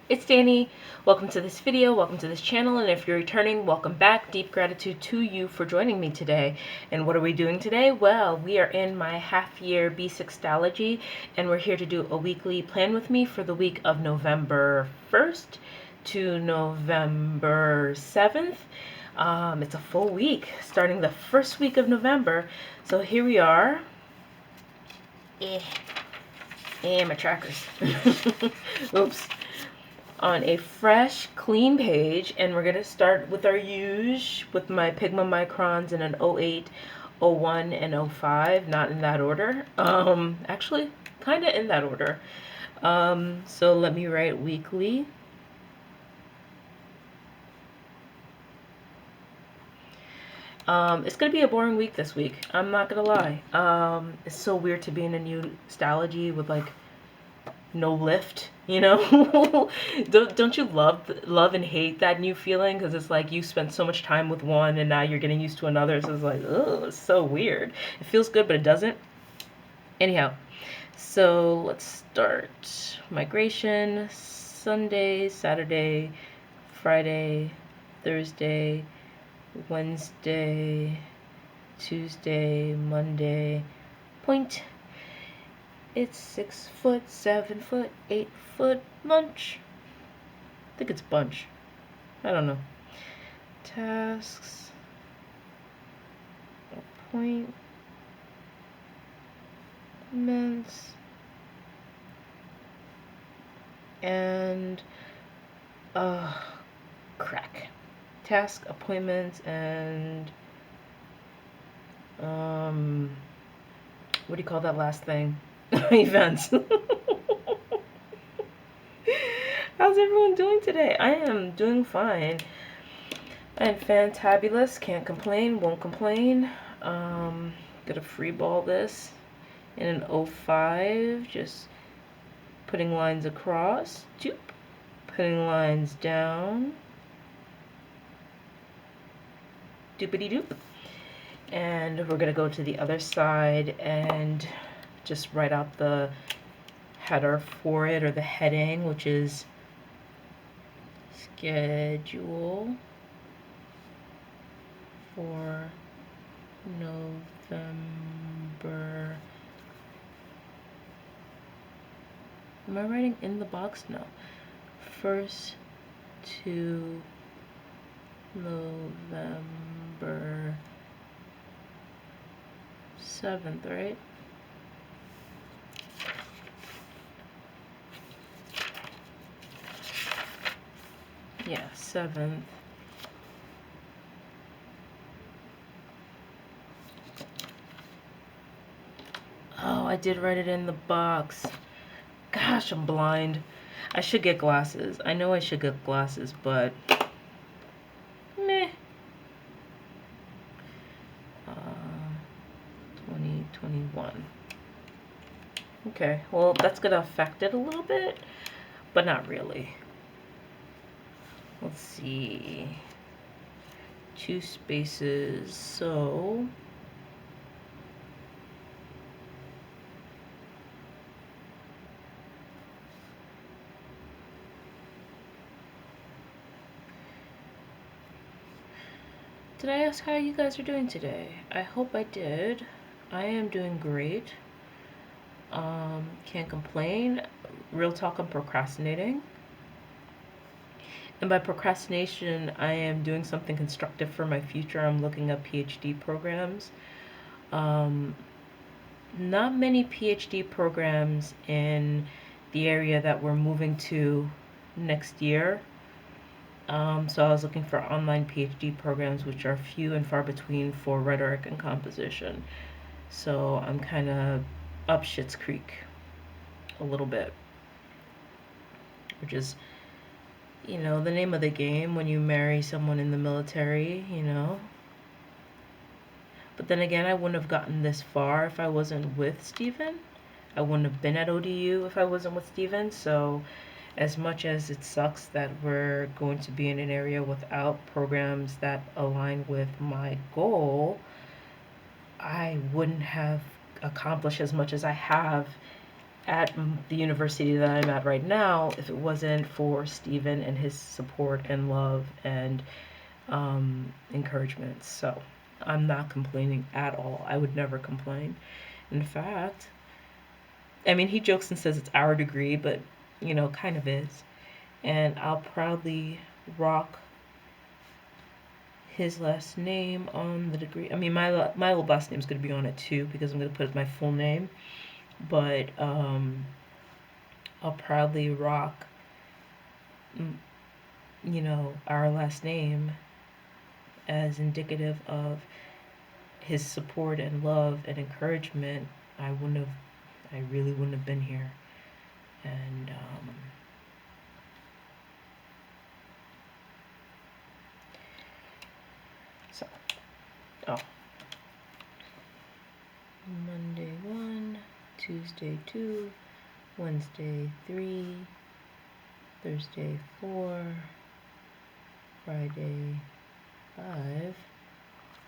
It's Danny. Welcome to this video, welcome to this channel, and if you're returning, welcome back. Deep gratitude to you for joining me today. And what are we doing today? Well, we are in my half-year B6 Stalogy, and we're here to do a weekly plan with me for the week of November 1st to November 7th. It's a full week, starting the first week of November. So here we are. My trackers. Oops. On a fresh, clean page, and we're going to start with our use with my Pigma microns in an 08, 01, and 05, not in that order. Actually, kind of in that order. So let me write weekly. It's going to be a boring week this week. I'm not going to lie. It's so weird to be in a new Stalogy with like no lift, you know. don't you love and hate that new feeling, because it's like you spent so much time with one and now you're getting used to another, so it's like, oh, it's so weird. It feels good but it doesn't. Anyhow, so let's start. Migration: Sunday, Saturday, Friday, Thursday, Wednesday, Tuesday, Monday. Point. It's 6 foot, 7 foot, 8 foot munch. I think it's bunch. I don't know. Tasks. Appointments. And crack. Task, appointments, and what do you call that last thing? Events. How's everyone doing today? I am doing fine. I am fantabulous. Can't complain. Won't complain. Gonna free ball this in an 05. Just putting lines across. Doop. Putting lines down. Doopity doop. And we're gonna go to the other side and just write out the header for it, or the heading, which is schedule for November. Am I writing in the box? No. 1st to November 7th, right? Yeah, 7th. Oh, I did write it in the box. Gosh, I'm blind. I should get glasses. I know I should get glasses, but meh. 2021. Okay, well, that's gonna affect it a little bit, but not really. Let's see. 2 spaces, so did I ask how you guys are doing today? I hope I did. I am doing great. Can't complain. Real talk, I'm procrastinating. And by procrastination, I am doing something constructive for my future. I'm looking up PhD programs. Not many PhD programs in the area that we're moving to next year. So I was looking for online PhD programs, which are few and far between for rhetoric and composition. So I'm kind of up Schitt's Creek a little bit, which is, you know, the name of the game when you marry someone in the military, you know. But then again, I wouldn't have gotten this far if I wasn't with Steven. I wouldn't have been at ODU if I wasn't with Steven. So as much as it sucks that we're going to be in an area without programs that align with my goal, I wouldn't have accomplished as much as I have at the university that I'm at right now if it wasn't for Steven and his support and love and encouragement. So I'm not complaining at all. I would never complain. In fact, I mean, he jokes and says it's our degree, but, you know, kind of is. And I'll proudly rock his last name on the degree. I mean, my last name is going to be on it too because I'm going to put my full name. But I'll proudly rock, you know, our last name as indicative of his support and love and encouragement. I really wouldn't have been here. And so, Monday 1, Tuesday 2, Wednesday 3, Thursday 4, Friday 5,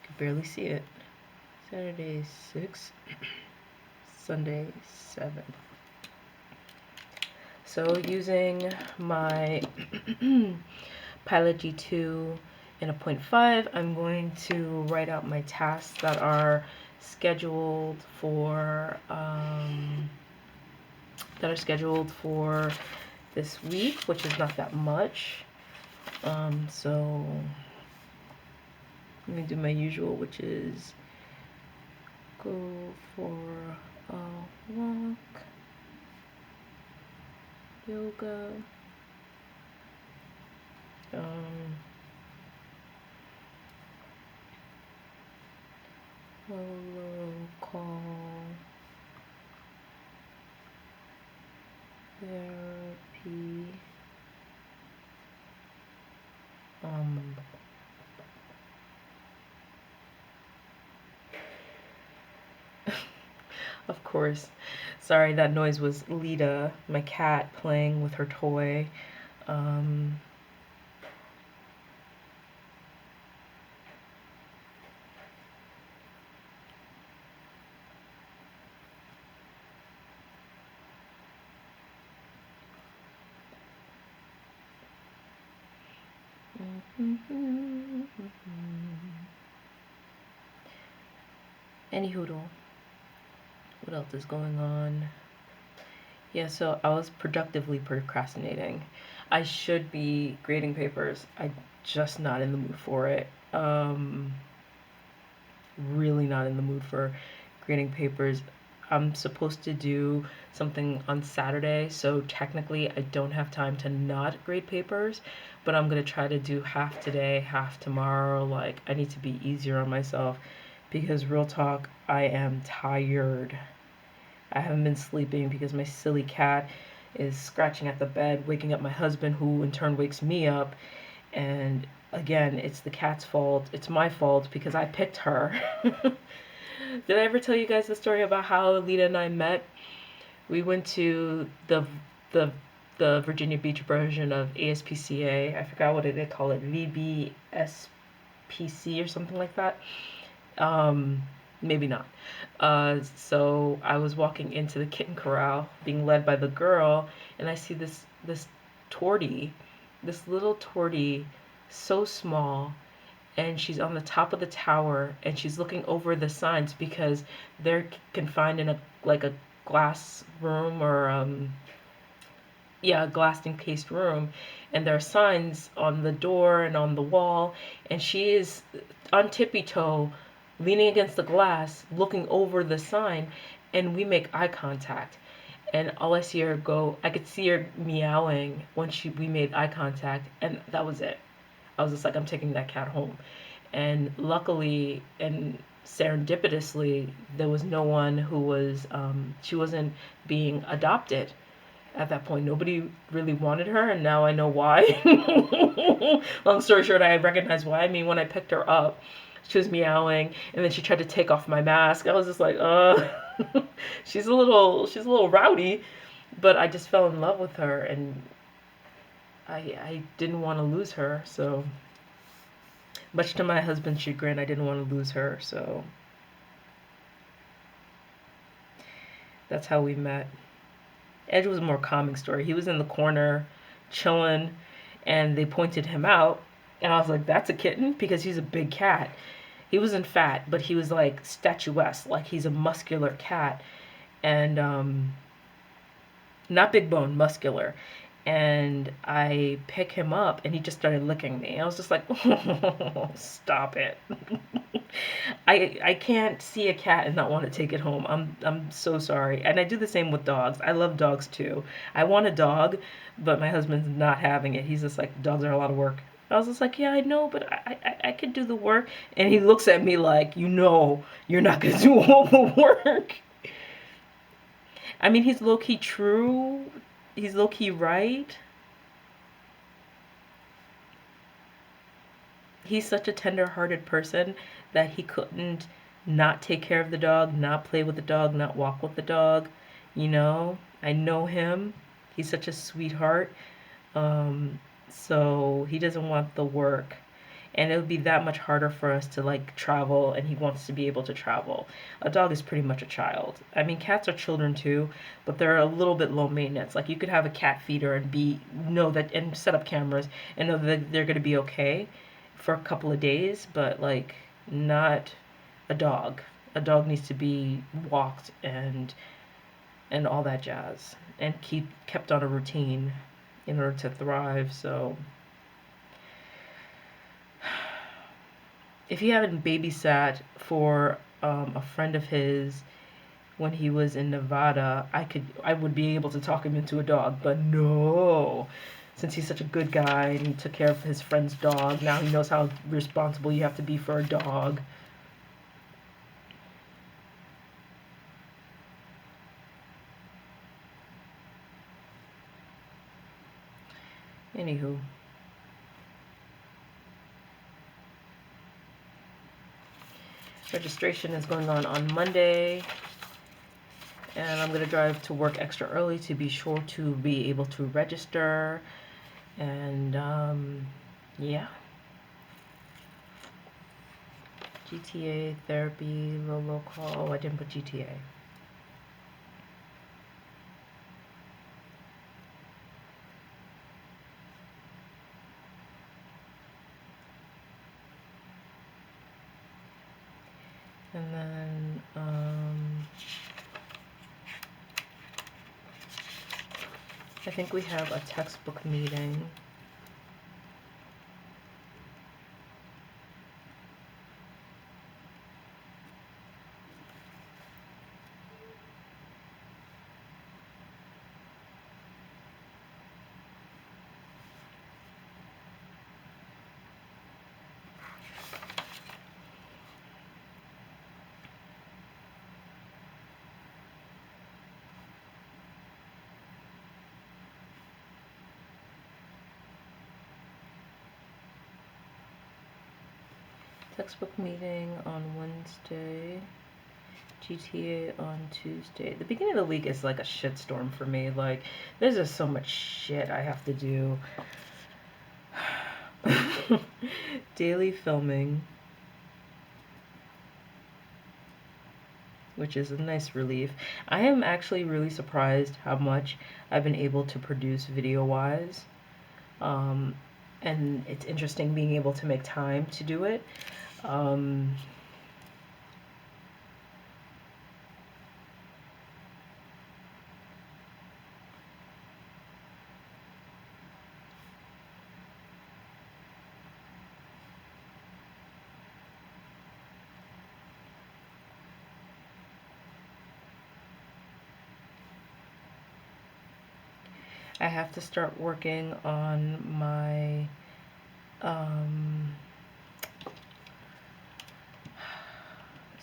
could barely see it, Saturday 6, Sunday 7. So using my Pilot G2 in a 0.5, I'm going to write out my tasks that are scheduled for this week, which is not that much. So let me do my usual, which is go for a walk, yoga, hello, call, therapy, of course, sorry, that noise was Lita, my cat, playing with her toy. Any hoodle. What else is going on? Yeah, so I was productively procrastinating. I should be grading papers. I'm just not in the mood for it. Really not in the mood for grading papers. I'm supposed to do something on Saturday, so technically I don't have time to not grade papers, but I'm gonna try to do half today, half tomorrow. Like, I need to be easier on myself because real talk, I am tired. I haven't been sleeping because my silly cat is scratching at the bed, waking up my husband, who in turn wakes me up. And again, it's the cat's fault. It's my fault because I picked her. Did I ever tell you guys the story about how Alita and I met? We went to the Virginia Beach version of ASPCA. I forgot what they call it, VBSPC or something like that. Maybe not. So I was walking into the kitten corral, being led by the girl, and I see this tortie, this little tortie, so small, and she's on the top of the tower, and she's looking over the signs because they're confined in a glass room or a glass encased room, and there are signs on the door and on the wall, and she is on tippy toe, leaning against the glass, looking over the sign, and we make eye contact. And all I see her go, I could see her meowing when we made eye contact, and that was it. I was just like, I'm taking that cat home. And luckily and serendipitously, there was no one who was, she wasn't being adopted at that point. Nobody really wanted her, and now I know why. Long story short, I recognize why. I mean, when I picked her up, she was meowing, and then she tried to take off my mask. I was just like, she's a little rowdy, but I just fell in love with her, and I didn't want to lose her. So, much to my husband's chagrin, I didn't want to lose her. So, that's how we met. Edge was a more calming story. He was in the corner, chilling, and they pointed him out, and I was like, "That's a kitten," because he's a big cat. He wasn't fat, but he was like statuesque, like he's a muscular cat, and not big bone, muscular. And I pick him up, and he just started licking me. I was just like, oh, "Stop it!" I can't see a cat and not want to take it home. I'm so sorry. And I do the same with dogs. I love dogs too. I want a dog, but my husband's not having it. He's just like, dogs are a lot of work. I was just like, yeah, I know, but I could do the work. And he looks at me like, you're not gonna do all the work. I mean, he's low key true. He's low key right. He's such a tender-hearted person that he couldn't not take care of the dog, not play with the dog, not walk with the dog. I know him. He's such a sweetheart. Um, so he doesn't want the work. And it would be that much harder for us to like travel, and he wants to be able to travel. A dog is pretty much a child. I mean, cats are children too, but they're a little bit low maintenance. Like you could have a cat feeder and know that and set up cameras and know that they're going to be okay for a couple of days, but like not a dog. A dog needs to be walked and all that jazz and kept on a routine in order to thrive. So if he hadn't babysat for a friend of his when he was in Nevada, I would be able to talk him into a dog, but no. Since he's such a good guy and he took care of his friend's dog, now he knows how responsible you have to be for a dog. Anywho. Registration is going on Monday, and I'm going to drive to work extra early to be sure to be able to register. And yeah. GTA, therapy, low call. Oh, I didn't put GTA. And then I think we have a textbook meeting. Textbook meeting on Wednesday. GTA on Tuesday. The beginning of the week is like a shitstorm for me. Like, there's just so much shit I have to do. Daily filming, which is a nice relief. I am actually really surprised how much I've been able to produce video-wise. And it's interesting being able to make time to do it. I have to start working on my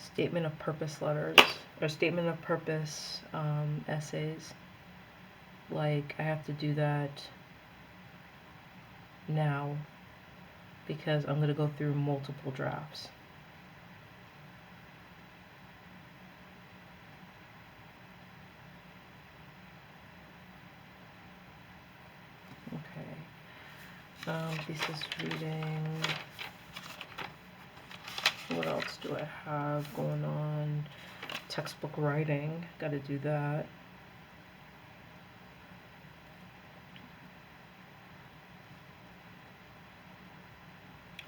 statement of purpose letters or statement of purpose essays. Like, I have to do that now because I'm going to go through multiple drafts. Thesis reading. What else do I have going on? Textbook writing. Got to do that.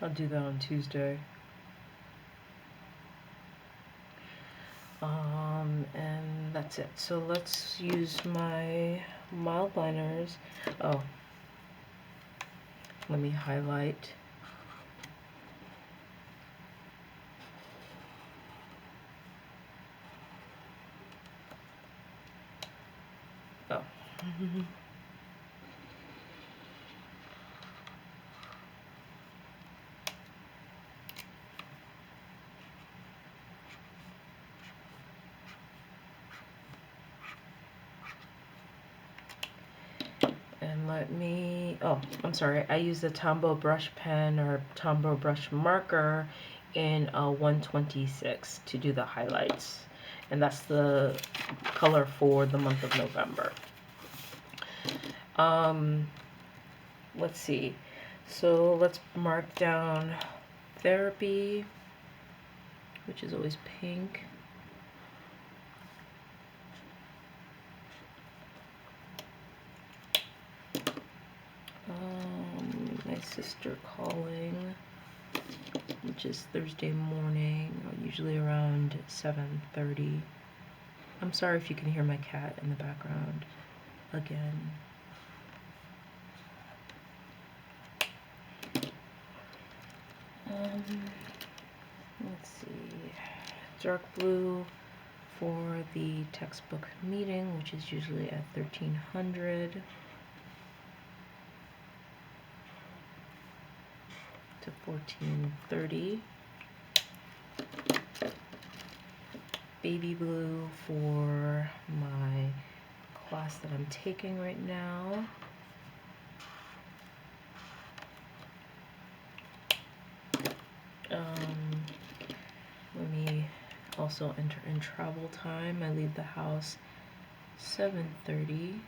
I'll do that on Tuesday. And that's it. So let's use my mild liners. Oh, let me highlight. Oh. And let me, oh, I'm sorry, I use the Tombow brush pen or Tombow brush marker in 126 to do the highlights. And that's the color for the month of November. Let's see. So let's mark down therapy, which is always pink. My sister calling, which is Thursday morning, usually around 7:30. I'm sorry if you can hear my cat in the background again. Let's see, dark blue for the textbook meeting, which is usually at 1300 to 1430. Baby blue for my class that I'm taking right now. Let me also enter in travel time. I leave the house 7:30.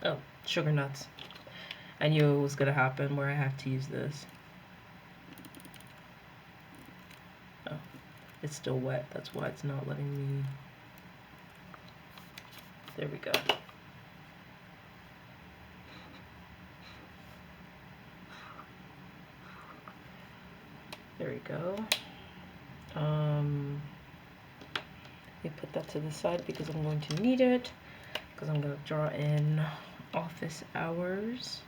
Oh, sugar nuts. I knew it was gonna happen where I have to use this. Oh, it's still wet. That's why it's not letting me. There we go. There we go. Let me put that to the side because I'm going to need it, because I'm going to draw in office hours.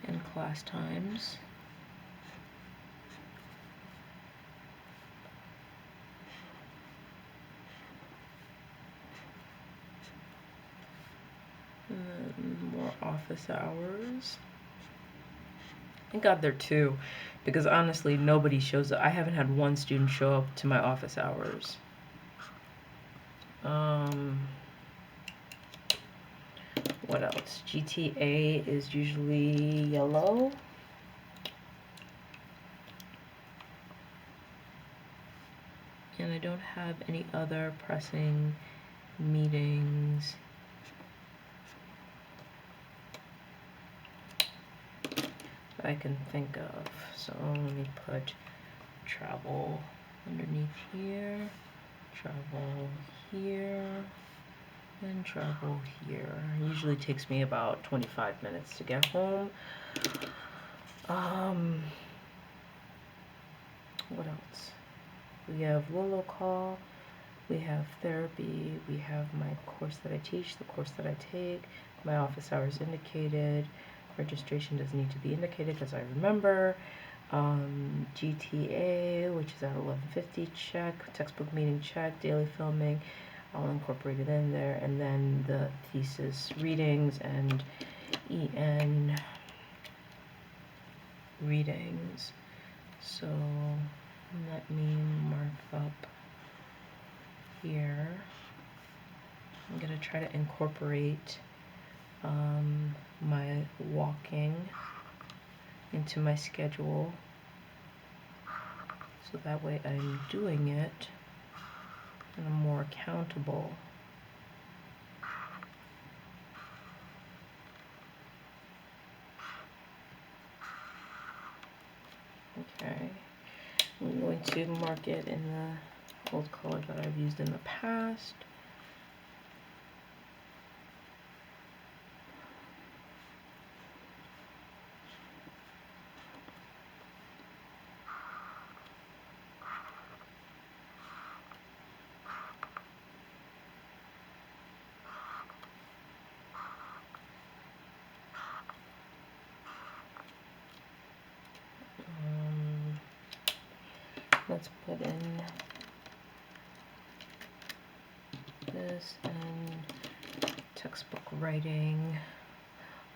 And class times. And then more office hours. Thank God they're two, because honestly, nobody shows up. I haven't had one student show up to my office hours. What else? GTA is usually yellow. And I don't have any other pressing meetings that I can think of. So let me put travel underneath here, travel here, and travel here. It usually takes me about 25 minutes to get home. What else? We have Lolo call, we have therapy, we have my course that I teach, the course that I take, my office hours indicated, registration doesn't need to be indicated because I remember, GTA, which is at 11:50, check, textbook meeting, check, daily filming, I'll incorporate it in there, and then the thesis readings and EN readings. So let me mark up here. I'm going to try to incorporate my walking into my schedule, so that way I'm doing it and I'm more accountable. Okay, I'm going to mark it in the old color that I've used in the past. Let's put in this and textbook writing.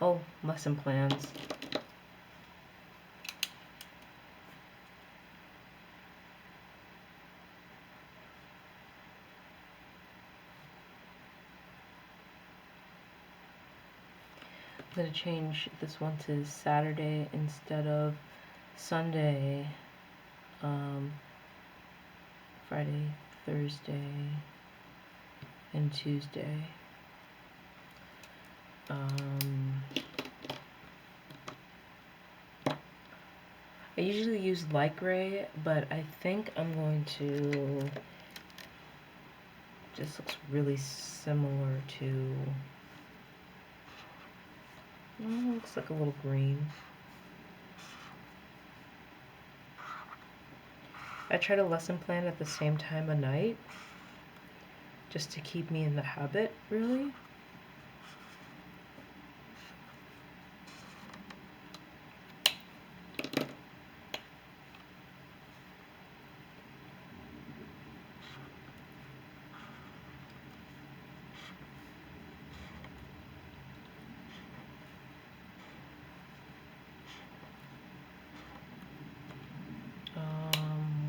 Oh, lesson plans. I'm going to change this one to Saturday instead of Sunday, Friday, Thursday, and Tuesday. I usually use light gray, but I think I'm going to, just looks really similar to, looks like a little green. I try to lesson plan at the same time of night, just to keep me in the habit, really.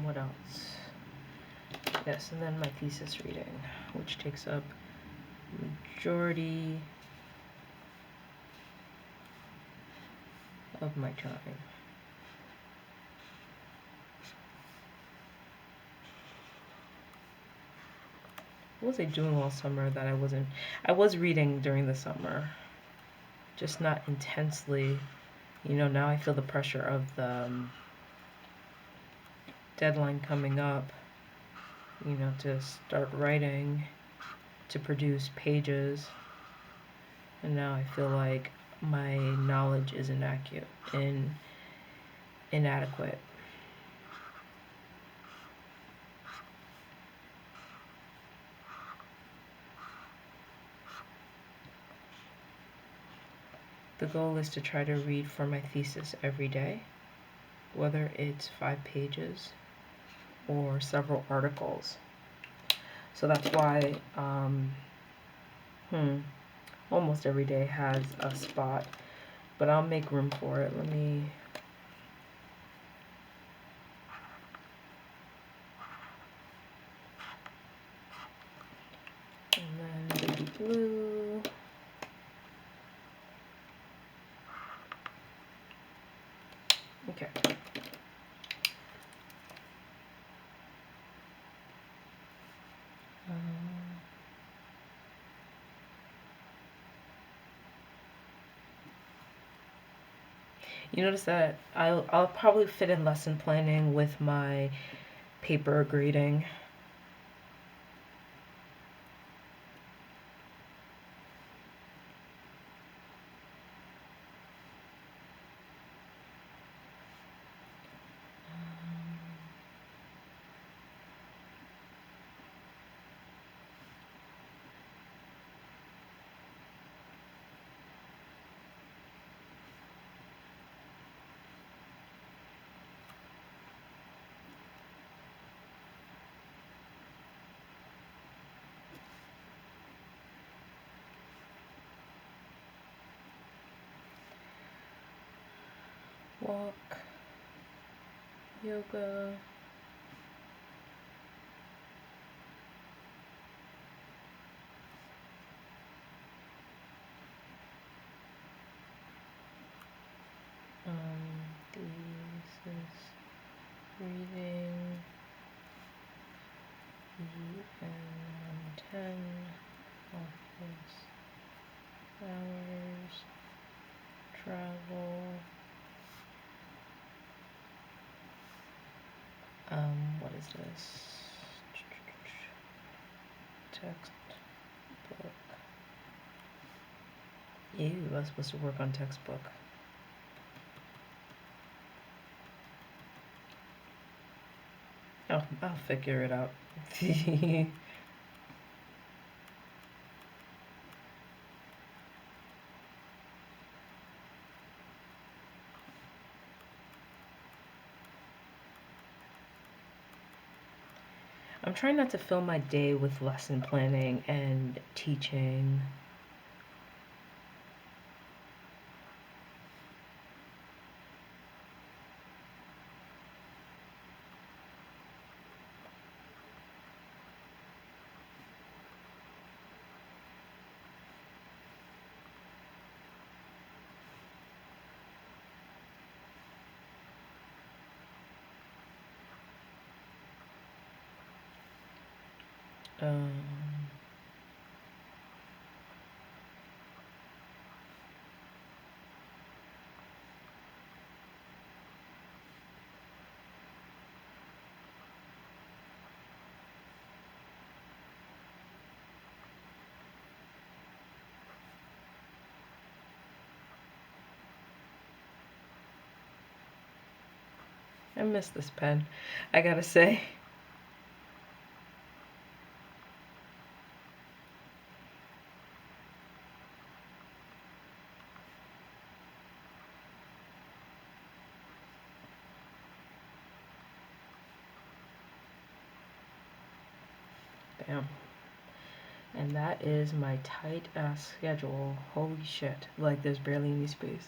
What else? Yes, and then my thesis reading, which takes up majority of my time. What was I doing all summer that I wasn't? I was reading during the summer, just not intensely. You know, now I feel the pressure of the deadline coming up, you know, to start writing, to produce pages. And now I feel like my knowledge is inadequate. The goal is to try to read for my thesis every day, whether it's 5 pages or several articles. So that's why almost every day has a spot, but I'll make room for it. Let me and then baby blue. Okay. You notice that I'll probably fit in lesson planning with my paper grading. Walk, yoga, thesis, reading, EN 10, office, hours, travel, what is this? Textbook. Ew, I was supposed to work on textbook. Oh, I'll figure it out. I'm trying not to fill my day with lesson planning and teaching. Um, I miss this pen, I gotta say. Bam. And that is my tight ass schedule. Holy shit. Like, there's barely any space.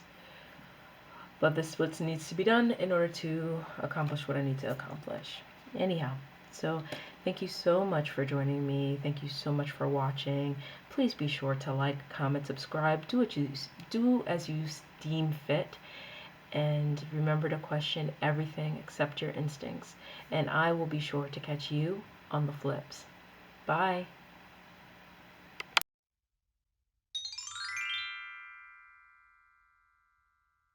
But this is what needs to be done in order to accomplish what I need to accomplish. Anyhow, so thank you so much for joining me. Thank you so much for watching. Please be sure to like, comment, subscribe. Do as you deem fit. And remember to question everything except your instincts. And I will be sure to catch you on the flips. Bye.